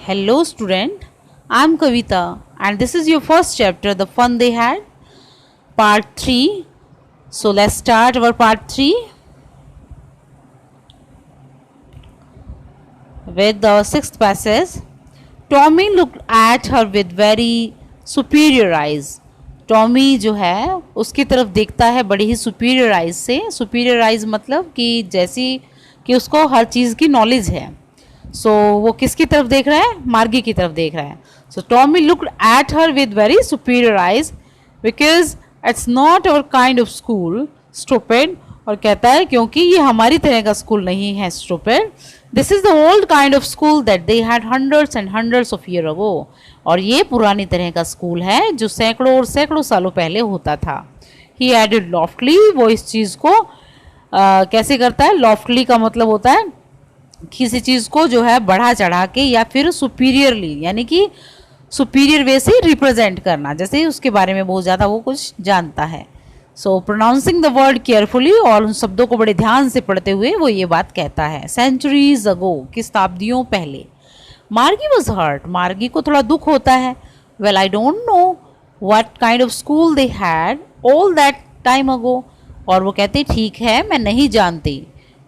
Hello, student. I'm Kavita, and this is your first chapter, The Fun They Had, Part 3. So, let's start our Part 3 with the sixth passage. Tommy looked at her with very superior eyes. Tommy जो है उसकी तरफ देखता है बड़ी ही superior eyes से. Superior eyes मतलब कि जैसी कि उसको हर चीज़ की नॉलेज है. वो किसकी तरफ देख रहा है? मार्गी की तरफ देख रहा है. Tommy looked at her with very superior eyes because it's not our kind of school stupid. और कहता है क्योंकि ये हमारी तरह का स्कूल नहीं है stupid. This is the old kind of school that they had hundreds and hundreds of year ago. और ये पुरानी तरह का स्कूल है जो सैकड़ों और सैकड़ों सालों पहले होता था. ही एडेड लॉफ्टली. वो इस चीज़ को कैसे करता है? लॉफ्टली का मतलब होता है किसी चीज़ को जो है बढ़ा चढ़ा के या फिर सुपीरियरली, यानी कि सुपीरियर वे से रिप्रेजेंट करना, जैसे उसके बारे में बहुत ज़्यादा वो कुछ जानता है. प्रोनाउंसिंग द वर्ड केयरफुली, और उन शब्दों को बड़े ध्यान से पढ़ते हुए वो ये बात कहता है. सेंचुरीज अगो, कि शताब्दियों पहले. मार्गी वॉज हर्ट. मार्गी को थोड़ा दुख होता है. Well I don't know what kind of school they had all that time ago. और वो कहते ठीक है मैं नहीं जानती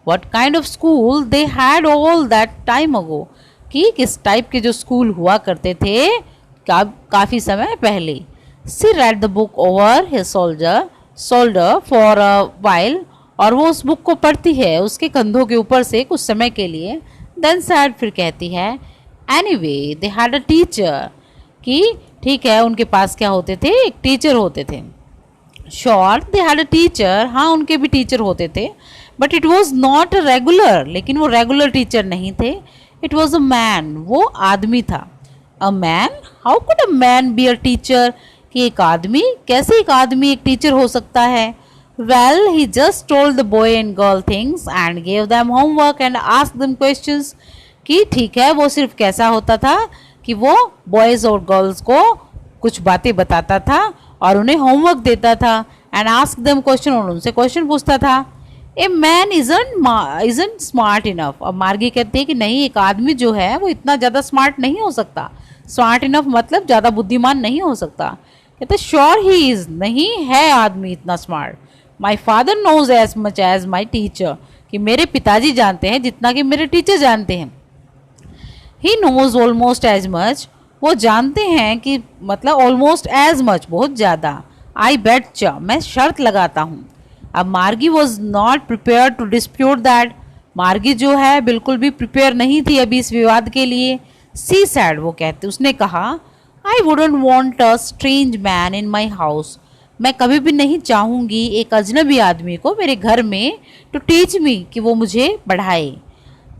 what kind of school they had all that time ago, कि किस टाइप के जो स्कूल हुआ करते थे काफ़ी समय पहले. She read the book over his shoulder for a while, और वो उस बुक को पढ़ती है उसके कंधों के ऊपर से कुछ समय के लिए. Then said, फिर कहती है anyway they had a teacher, कि ठीक है उनके पास क्या होते थे? एक टीचर होते थे. Sure they had a teacher, हाँ उनके भी टीचर होते थे. But it was not a regular, लेकिन वो रेगुलर टीचर नहीं थे. इट वॉज अ मैन, वो आदमी था. A man, how could a man be a teacher, कि एक आदमी, कैसे एक आदमी एक टीचर हो सकता है? Well he just told the boy and girl things and gave them homework and asked them questions. कि ठीक है वो सिर्फ कैसा होता था कि वो बॉयज़ और गर्ल्स को कुछ बातें बताता था और उन्हें होमवर्क देता था. एंड आस्क देम क्वेश्चन, और उनसे क्वेश्चन पूछता था. A man isn't smart enough. अब मार्गी कहती है कि नहीं, एक आदमी जो है वो इतना ज़्यादा स्मार्ट नहीं हो सकता. स्मार्ट इनफ मतलब ज़्यादा बुद्धिमान नहीं हो सकता. कहते श्योर ही इज़, नहीं है आदमी इतना smart. My father knows as much as my teacher, कि मेरे पिताजी जानते हैं जितना कि मेरे टीचर जानते हैं. He knows almost as much, वो जानते हैं कि मतलब ऑलमोस्ट एज मच, बहुत ज़्यादा. आई बेट चा, मैं शर्त लगाता हूँ. अब Margie was not prepared to dispute that. Margie जो है बिल्कुल भी प्रिपेयर नहीं थी अभी इस विवाद के लिए. सी सैड, वो कहते, उसने कहा I wouldn't want a strange man in my house. मैं कभी भी नहीं चाहूँगी एक अजनबी आदमी को मेरे घर में टू टीच मी, कि वो मुझे पढ़ाए.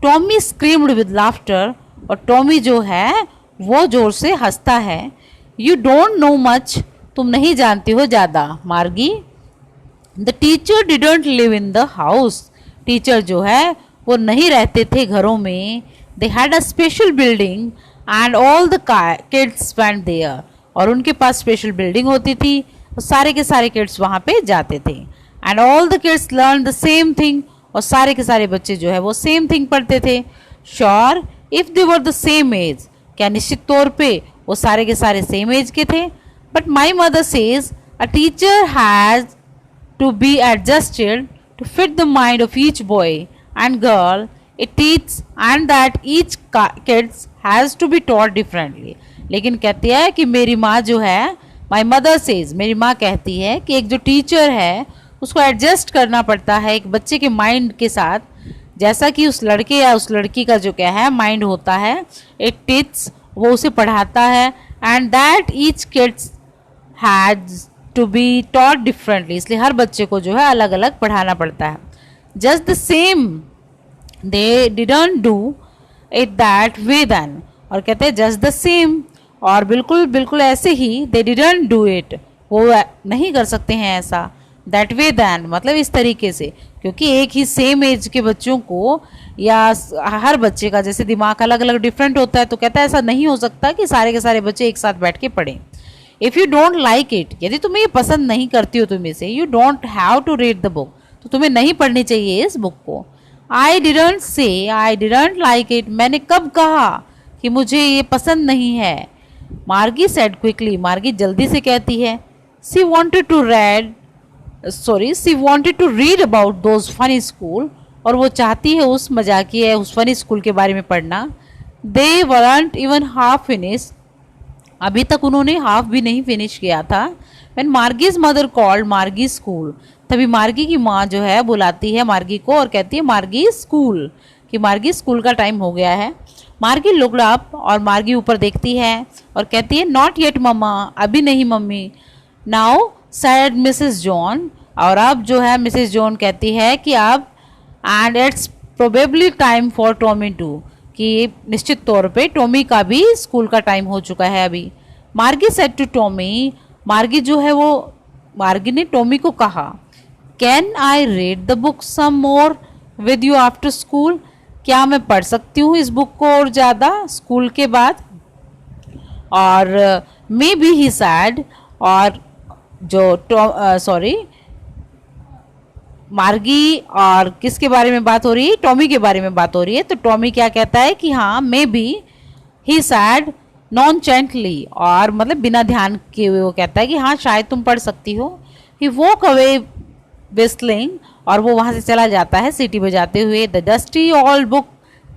टॉमी स्क्रीम्ड विद लाफ्टर, और टॉमी जो है वो जोर से हंसता है. यू डोंट नो मच, तुम नहीं जानती हो ज़्यादा Margie. The teacher didn't live in the house. Teacher जो है वो नहीं रहते थे घरों में. They had a special building and all the kids went there, और उनके पास स्पेशल बिल्डिंग होती थी और सारे के सारे किड्स वहाँ पे जाते थे. And all the kids learn the same thing, और सारे के सारे बच्चे जो है वो सेम थिंग पढ़ते थे. Sure if they were the same age, क्या निश्चित तौर पे वो सारे के सारे सेम एज के थे. But my mother says a teacher has to be adjusted to fit the mind of each boy and girl it teaches, and that each kids has to be taught differently. लेकिन कहती है कि मेरी माँ जो है, my mother says, मेरी माँ कहती है कि एक जो टीचर है उसको एडजस्ट करना पड़ता है एक बच्चे के माइंड के साथ, जैसा कि उस लड़के या उस लड़की का जो क्या है माइंड होता है. इट टीच, वो उसे पढ़ाता है. And that each kids has to be taught differently, इसलिए हर बच्चे को जो है अलग अलग पढ़ाना पड़ता है. Just the same they didn't do it that way then, और कहते हैं जस्ट द सेम, और बिल्कुल बिल्कुल ऐसे ही दे डिडंट डू इट, वो नहीं कर सकते हैं ऐसा. दैट वे दैन मतलब इस तरीके से, क्योंकि एक ही सेम एज के बच्चों को या हर बच्चे का जैसे दिमाग अलग अलग डिफरेंट होता है, तो कहता है ऐसा नहीं हो सकता कि सारे के सारे बच्चे एक साथ बैठ के पढ़ें. If you don't like it, यदि तुम्हें ये पसंद नहीं करती हो तुम इसे, you don't have to read the book, तो तुम्हें नहीं पढ़नी चाहिए इस बुक को. I didn't say I didn't like it, मैंने कब कहा कि मुझे ये पसंद नहीं है। मार्गी सेड क्विकली, मार्गी जल्दी से कहती है, she wanted to read about those funny school, और वो चाहती है उस मजाकिया उस फनी स्कूल के बारे में पढ़ना। They weren't even half finish, अभी तक उन्होंने हाफ भी नहीं फिनिश किया था। व्हेन मार्गीज मदर कॉल्ड मार्गी स्कूल, तभी मार्गी की माँ जो है बुलाती है मार्गी को और कहती है मार्गी स्कूल, कि मार्गी स्कूल का टाइम हो गया है। मार्गी लुक्ड अप, और मार्गी ऊपर देखती है और कहती है नॉट येट मम्मा, अभी नहीं mummy. Now sad Mrs John, और अब जो है मिसेस जॉन कहती है कि अब and it's probably time for Tommy too, कि निश्चित तौर पे टॉमी का भी स्कूल का टाइम हो चुका है अभी। मार्गी सेड टू टॉमी, मार्गी जो है वो मार्गी ने टॉमी को कहा, can I read the book some more with you after school, क्या मैं पढ़ सकती हूँ इस बुक को और ज़्यादा स्कूल के बाद। और मे बी ही सैड, और जो मार्गी और किसके बारे में बात हो रही है, टॉमी के बारे में बात हो रही है। तो टॉमी क्या कहता है कि हाँ मे बी ही सैड नॉनचेंटली, और मतलब बिना ध्यान किए हुए वो कहता है कि हाँ शायद तुम पढ़ सकती हो। ही वॉक अवे विस्लिंग, और वो वहाँ से चला जाता है सीटी बजाते हुए। द डस्टी ऑल बुक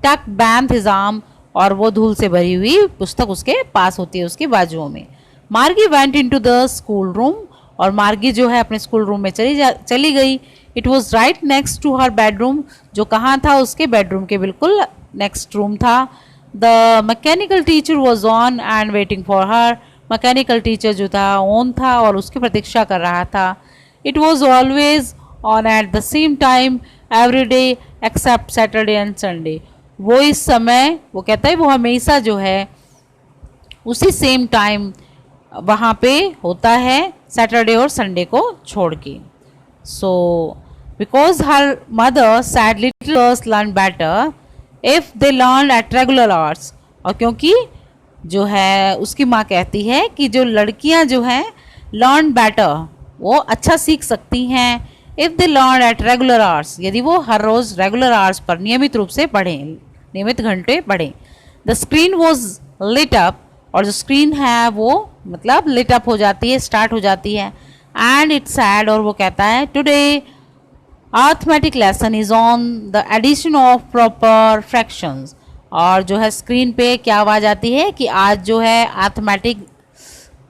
टक बैंथ हिज आर्म, और वो धूल से भरी हुई पुस्तक उसके पास होती है उसके बाजुओं में। मार्गी went into the school room, और मार्गी जो है अपने स्कूल रूम में चली गई। It was right next to her bedroom, जो कहाँ था उसके बेडरूम के बिल्कुल नेक्स्ट रूम था। The mechanical teacher was on and waiting for her, mechanical teacher जो था ऑन था और उसकी प्रतीक्षा कर रहा था। It was always on at the same time every day except Saturday and Sunday, वो इस समय वो कहता है वो हमेशा जो है उसी सेम टाइम वहाँ पे होता है सैटरडे और संडे को छोड़ के। So because her mother sad little girls learn better if they learn at regular hours, और क्योंकि जो है उसकी माँ कहती है कि जो लड़कियाँ जो हैं लर्न बेटर, वो अच्छा सीख सकती हैं if they learn at regular hours, यदि वो हर रोज़ रेगुलर आवर्स पर नियमित रूप से पढ़ें, नियमित घंटे पढ़ें। The screen was lit up, और जो स्क्रीन है वो मतलब लिट अप हो जाती है, स्टार्ट हो जाती है। एंड इट्स सैड, और वो कहता है today arithmetic lesson is on the addition of proper fractions, और जो है स्क्रीन पे क्या आवाज़ आती है कि आज जो है अर्थमेटिक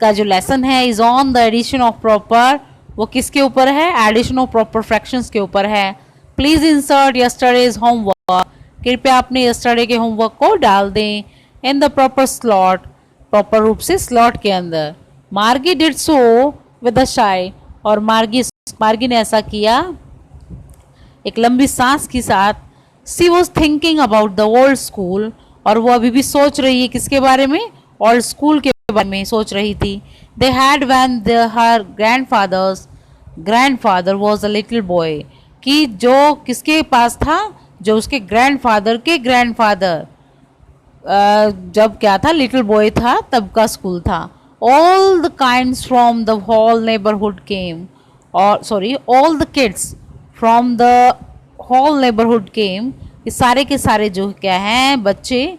का जो लेसन है is on the addition of proper, वो किसके ऊपर है, एडिशन ऑफ प्रॉपर फ्रैक्शंस के ऊपर है। प्लीज इंसर्ट यस्टरडेज होमवर्क, कृपया अपने यस्टरडे के होमवर्क को डाल दें in the proper slot, proper रूप से स्लॉट के अंदर। मार्गी डिड सो विद अ शाई, और मार्गी ने ऐसा किया एक लंबी सांस के साथ। She was thinking about the old school, और वो अभी भी सोच रही है किसके बारे में, ओल्ड स्कूल के बारे में सोच रही थी। They had when her grandfather was a little boy, कि जो किसके पास था, जो उसके ग्रैंडफादर के ग्रैंडफादर जब क्या था लिटिल बॉय था तब का स्कूल था। All the kinds from the whole neighbourhood came, और sorry all the kids from the whole neighbourhood came, ये सारे के सारे जो क्या हैं बच्चे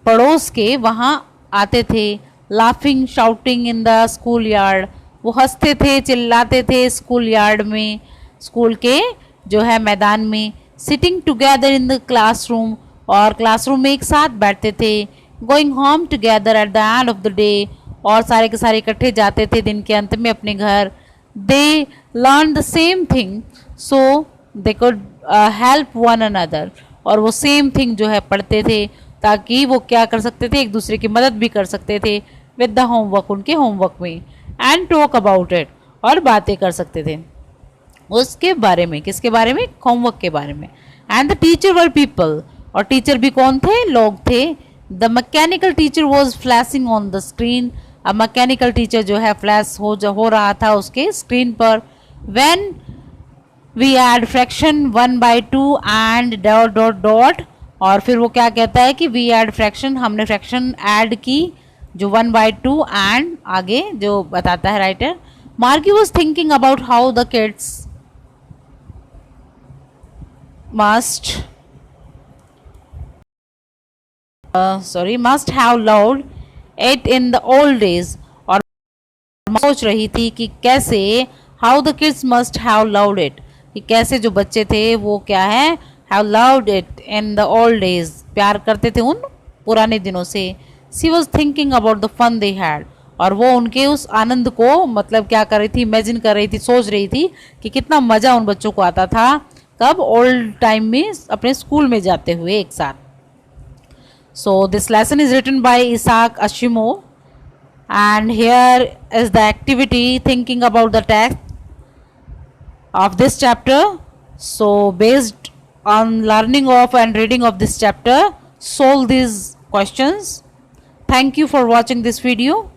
पड़ोस के वहाँ आते थे। Laughing shouting in the school yard, वो हंसते थे चिल्लाते थे स्कूल यार्ड में, स्कूल के जो है मैदान में। Sitting together in the classroom, और क्लासरूम में एक साथ बैठते थे। Going home together at the end of the day, और सारे के सारे इकट्ठे जाते थे दिन के अंत में अपने घर। They learn the same thing so they could help one another, और वो सेम थिंग जो है पढ़ते थे ताकि वो क्या कर सकते थे, एक दूसरे की मदद भी कर सकते थे विद द होमवर्क, उनके होमवर्क में। एंड टॉक अबाउट इट, और बातें कर सकते थे उसके बारे में, किसके बारे में, होमवर्क के बारे में। And the teacher were people, और टीचर भी कौन थे, लोग थे। The mechanical teacher was flashing on the screen, अब मैकेनिकल टीचर जो है फ्लैश हो रहा था उसके स्क्रीन पर। When we add fraction 1/2 and dot dot dot, और फिर वो क्या कहता है कि वी एड फ्रैक्शन, हमने फ्रैक्शन ऐड की जो 1/2 एंड आगे जो बताता है राइटर। मार्गी was thinking about how the kids must sorry, must have loved it in the old days. और सोच रही थी कि कैसे how the kids must have loved it, कि कैसे जो बच्चे थे वो क्या है have loved it in the old days, प्यार करते थे उन पुराने दिनों से. She was thinking about the fun they had, और वो उनके उस आनंद को मतलब क्या कर रही थी, इमेजिन कर रही थी, सोच रही थी कि कितना मजा उन बच्चों को आता था कब ओल्ड टाइम में अपने स्कूल में जाते हुए एक साथ. So this lesson is written by Isaac Asimov, and here is the activity thinking about the text of this chapter. So based on learning of and reading of this chapter, solve these questions. Thank you for watching this video.